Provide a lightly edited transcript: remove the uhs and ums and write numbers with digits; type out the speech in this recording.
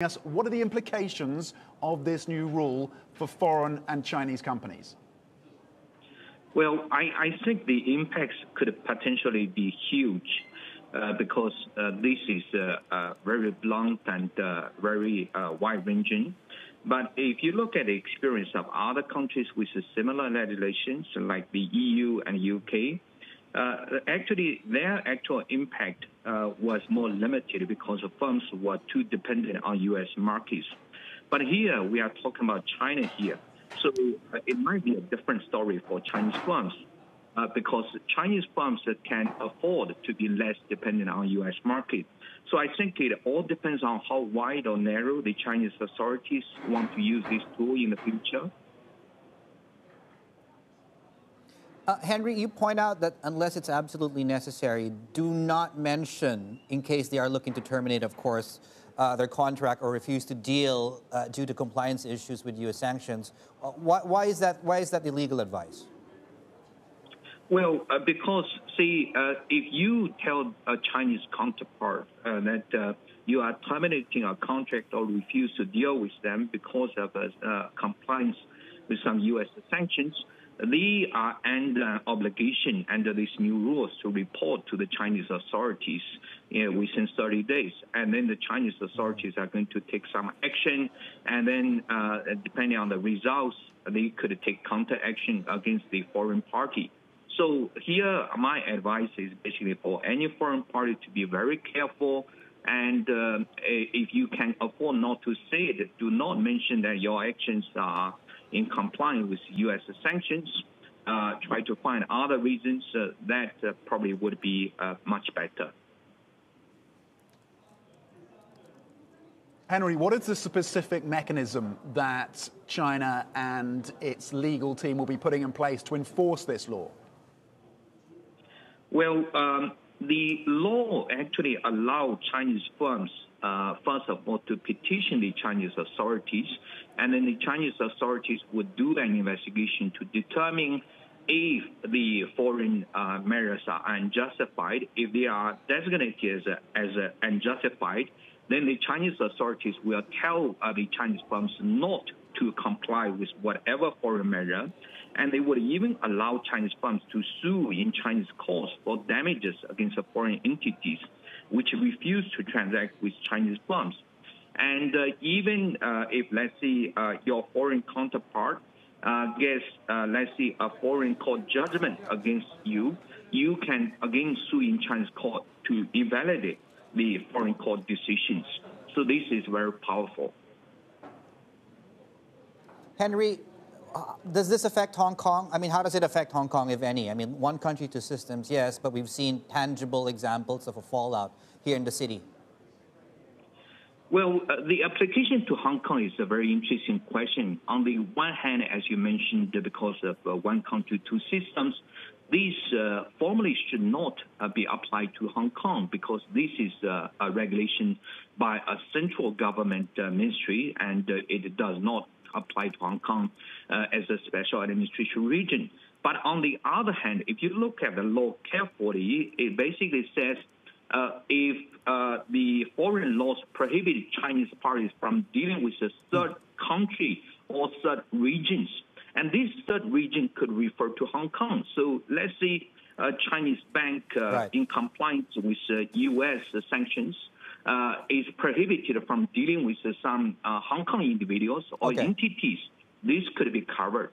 Us, what are the implications of this new rule for foreign and Chinese companies? Well, I think the impacts could potentially be huge because this is very blunt and very wide-ranging. But if you look at the experience of other countries with similar legislations like the EU and UK, actually their actual impact was more limited because the firms were too dependent on U.S. markets. But here we are talking about China here. So it might be a different story for Chinese firms because Chinese firms can afford to be less dependent on U.S. market. So I think it all depends on how wide or narrow the Chinese authorities want to use this tool in the future. Henry, you point out that unless it's absolutely necessary, do not mention, in case they are looking to terminate, of course, their contract or refuse to deal due to compliance issues with U.S. sanctions. Why is that illegal advice? Well, because, see, if you tell a Chinese counterpart that you are terminating a contract or refuse to deal with them because of compliance with some U.S. sanctions, they are under obligation under these new rules to report to the Chinese authorities within 30 days. And then the Chinese authorities are going to take some action. And then depending on the results, they could take counter action against the foreign party. So here, my advice is basically for any foreign party to be very careful. And if you can afford not to say it, do not mention that your actions are in compliance with U.S. sanctions. Try to find other reasons that probably would be much better. Henry, what is the specific mechanism that China and its legal team will be putting in place to enforce this law? Well, the law actually allows Chinese firms, first of all, to petition the Chinese authorities, and then the Chinese authorities would do an investigation to determine if the foreign measures are unjustified. If they are designated as unjustified, then the Chinese authorities will tell the Chinese firms not to comply with whatever foreign measure, and they would even allow Chinese firms to sue in Chinese courts for damages against foreign entities which refuse to transact with Chinese firms. And even if, let's say, your foreign counterpart gets, let's say, a foreign court judgment against you, you can again sue in Chinese court to invalidate the foreign court decisions. So this is very powerful. Henry, does this affect Hong Kong? I mean, how does it affect Hong Kong, if any? I mean, one country, two systems, yes, but we've seen tangible examples of a fallout here in the city. Well, the application to Hong Kong is a very interesting question. On the one hand, as you mentioned, because of one country, two systems, this formally should not be applied to Hong Kong because this is a regulation by a central government ministry, and it does not apply to Hong Kong as a special administration region. But on the other hand, if you look at the law carefully, it basically says if the foreign laws prohibit Chinese parties from dealing with a third country or third regions, and this third region could refer to Hong Kong. So let's say a Chinese bank in compliance with U.S. sanctions is prohibited from dealing with some Hong Kong individuals or entities. This could be covered.